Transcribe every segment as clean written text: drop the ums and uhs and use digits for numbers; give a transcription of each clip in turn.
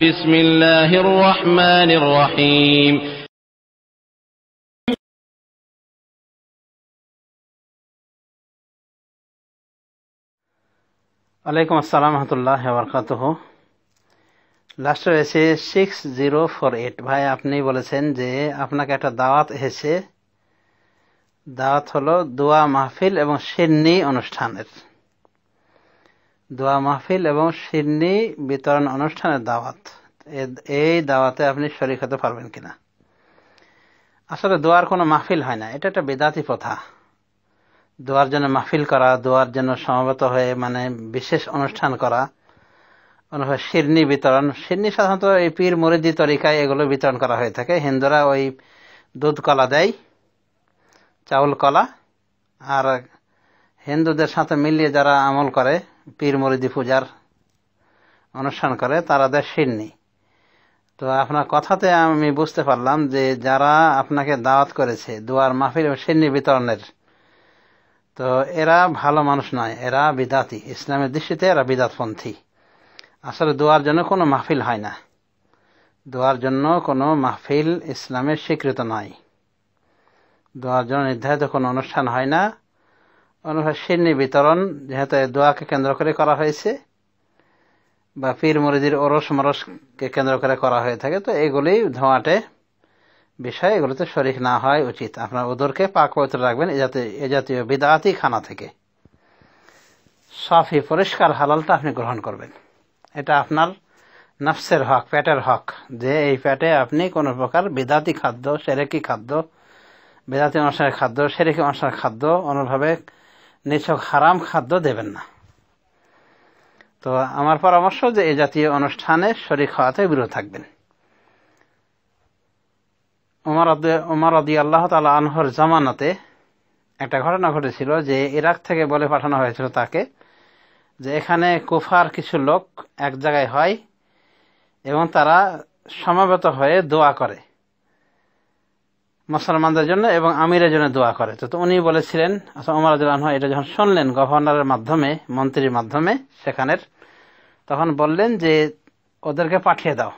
بسم الله الرحمن الرحيم ওয়ালাইকুম আসসালাম রহমতুল্লাহ বারাকাতুহু। লাস্ট রয়েছে 6048। ভাই আপনি বলেছেন যে আপনাকে একটা দাওয়াত এসেছে, দাওয়াত হলো দোয়া মাহফিল এবং সিন্নি অনুষ্ঠানের, দোয়া মাহফিল এবং সিন্নি বিতরণ অনুষ্ঠানের দাওয়াত। এই দাওয়াতে আপনি শরীক হতে পারবেন কিনা? আসলে দোয়ার কোনো মাহফিল হয় না, এটা একটা বেদাতি প্রথা। দোয়ার জন্য মাহফিল করা, দোয়ার জন্য সমবেত হয়ে মানে বিশেষ অনুষ্ঠান করা, শিরনি বিতরণ। শিরনি সাধারণত এই পীর মুরিদি তরিকায় এগুলো বিতরণ করা হয়ে থাকে। হিন্দুরা ওই দুধ কলা দেয়, চাউল কলা, আর হিন্দুদের সাথে মিলিয়ে যারা আমল করে, পীর মুরিদি পূজার অনুষ্ঠান করে, তারা দেয় শিরনি। তো আপনার কথাতে আমি বুঝতে পারলাম যে যারা আপনাকে দাওয়াত করেছে দোয়ার মাহফিল এবং শিরনি বিতরণের, তো এরা ভালো মানুষ নয়, এরা বিদাতি। ইসলামের দৃষ্টিতে এরা বিদাতপন্থী। আসলে দোয়ার জন্য কোনো মাহফিল হয় না, দোয়ার জন্য কোনো মাহফিল ইসলামের স্বীকৃত নয়, দোয়ার জন্য নির্ধারিত কোনো অনুষ্ঠান হয় না। শিরনি বিতরণ যেহেতু দোয়াকে কেন্দ্র করে করা হয়েছে বা পীর মুরিদির ওরস মরসকে কেন্দ্র করে করা হয়ে থাকে, তো এগুলি ধোঁয়াটে বিষয়, এগুলোতে শরীক না হয় উচিত। আপনার ওদেরকে পাক পবিত্র রাখবেন এ জাতীয় বিদআতি খানা থেকে। সাফি পরিষ্কার হালালটা আপনি গ্রহণ করবেন। এটা আপনার নফসের হক, পেটের হক, যে এই পেটে আপনি কোন প্রকার বিদাতি খাদ্য, সেরেকি খাদ্য, বিদাতি অনুষ্ঠানের খাদ্য, সেরেকি অনুষ্ঠানের খাদ্য, অনুভাবে নিছক হারাম খাদ্য দেবেন না। তো আমার পরামর্শ যে এই জাতীয় অনুষ্ঠানে শরীক হওয়াতে বিরত থাকবেন। ওমর রাদিয়াল্লাহু তাআলা আনহুর জামানাতে একটা ঘটনা ঘটেছিল যে ইরাক থেকে বলে পাঠানো হয়েছিল তাকে যে এখানে কুফার কিছু লোক এক জায়গায় হয় এবং তারা সমবেত হয়ে দোয়া করে মুসলমানদের জন্য এবং আমিরের জন্য দোয়া করে। তো উনি বলেছিলেন, আচ্ছা, ওমর রাদিয়াল্লাহু আনহু এটা যখন শুনলেন গভর্নরের মাধ্যমে, মন্ত্রীর মাধ্যমে সেখানের, তখন বললেন যে ওদেরকে পাঠিয়ে দাও,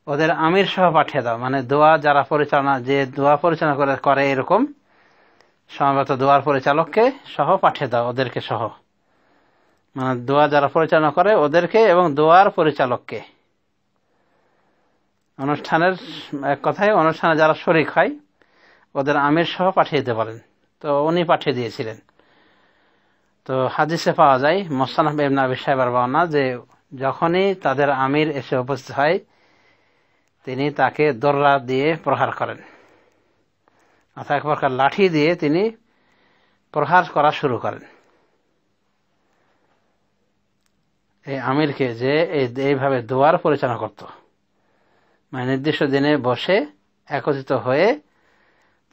ওদের আমির সহ পাঠিয়ে দাও, মানে দোয়া যারা পরিচালনা, যে দোয়া পরিচালনা করে এরকম সমবেত দোয়ার পরিচালককে সহ পাঠিয়ে দাও, ওদেরকে সহ, মানে দোয়া যারা পরিচালনা করে ওদেরকে এবং দোয়ার পরিচালককে, অনুষ্ঠানের এক কথায় অনুষ্ঠানে যারা শরীক হয় ওদের আমির সহ পাঠিয়ে দিতে পারেন। তো উনি পাঠিয়ে দিয়েছিলেন। তো হাদিসে পাওয়া যায়, মুসনাদ ইবনে আবি শাইবার বর্ণনা, যে যখনই তাদের আমির এসে উপস্থিত হয় তিনি তাকে দররা দিয়ে প্রহার করেন, অর্থাৎ এক প্রকার লাঠি দিয়ে তিনি প্রহার করা শুরু করেন এই আমিরকে, যে এইভাবে দোয়ার পরিচালনা করত। মানে নির্দিষ্ট দিনে বসে একত্রিত হয়ে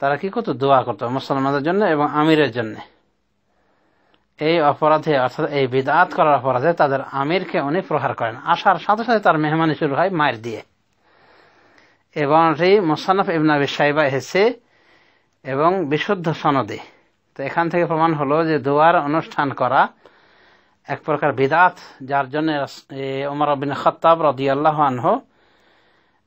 তারা কি করত? দোয়া করত মুসলমানদের জন্য এবং আমিরের জন্য। এই অপরাধে, অর্থাৎ এই বিদআত করার অপরাধে তাদের আমিরকে উনি প্রহার করেন। আসার সাথে সাথে তার মেহমানি শুরু হয় মায়ের দিয়ে। এবং এই মুসনাদ ইবনে আবি শাইবা এসেছে এবং বিশুদ্ধ সনদে। তো এখান থেকে প্রমাণ হলো যে দোয়ার অনুষ্ঠান করা এক প্রকার বিদআত, যার জন্য ওমর ইবনে খাত্তাব রাদিয়াল্লাহু আনহু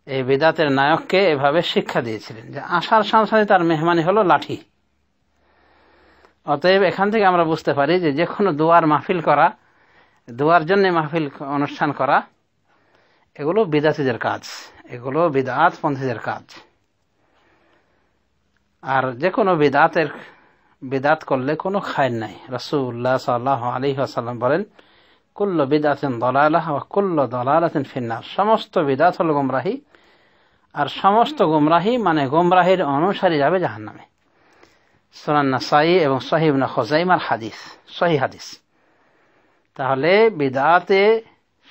এই বিদআতের নায়ককে এভাবে শিক্ষা দিয়েছিলেন যে আসার সাথে সাথে তার মেহমানি হলো লাঠি। অতএব এখান থেকে আমরা বুঝতে পারি যে যে কোনো দোয়ার মাহফিল করা, দোয়ার জন্য মাহফিল অনুষ্ঠান করা, এগুলো বিদআতীদের কাজ, এগুলো বিদআত পন্থীদের কাজ। আর যে কোনো বিদআত করলে কোনো খায়ের নাই। রাসূলুল্লাহ সাল্লাল্লাহু আলাইহি ওয়াসাল্লাম বলেন, কুল্লু বিদআতিন দালালাহ ওয়া কুল্লু দালালাতিন ফিন্নার। সমস্ত বিদআত হলো গোমরাহি, আর সমস্ত গোমরাহি মানে গোমরাহির অনুসারী যাবে জাহান্নামে। সুনান নাসাই এবং সহিহ ইবনে খুজাইমার হাদিস, সহিহ হাদিস। তাহলে বিদআতে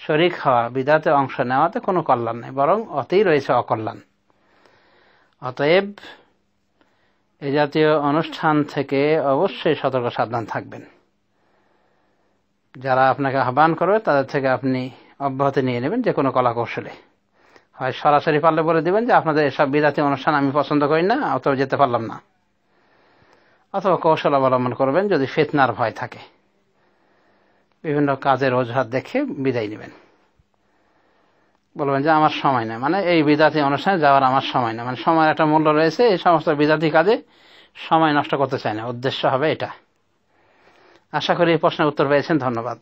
শরীক হওয়া, বিদআতে অংশ নেওয়াতে কোনো কল্যাণ নেই, বরং অতেই রয়েছে অকল্যাণ। অতএব এই জাতীয় অনুষ্ঠান থেকে অবশ্যই সতর্ক সাবধান থাকবেন। যারা আপনাকে আহ্বান করবে তাদের থেকে আপনি অব্যাহতি নিয়ে নেবেন যে কোনো কলা কৌশলে। হয় সরাসরি পারলে বলে দিবেন যে আপনাদের এসব বিদআতি অনুষ্ঠান আমি পছন্দ করি না, অথবা যেতে পারলাম না, অথবা কৌশল অবলম্বন করবেন যদি ফিতনার ভয় থাকে, বিভিন্ন কাজের অজুহাত দেখে বিদায় নেবেন। বলবেন যে আমার সময় নেই, মানে এই বিদাতি অনুষ্ঠানে যাওয়ার আমার সময় নেই, মানে সময়ের একটা মূল্য রয়েছে, এই সমস্ত বিদাতি কাজে সময় নষ্ট করতে চাই না, উদ্দেশ্য হবে এটা। আশা করি এই প্রশ্নের উত্তর পেয়েছেন। ধন্যবাদ।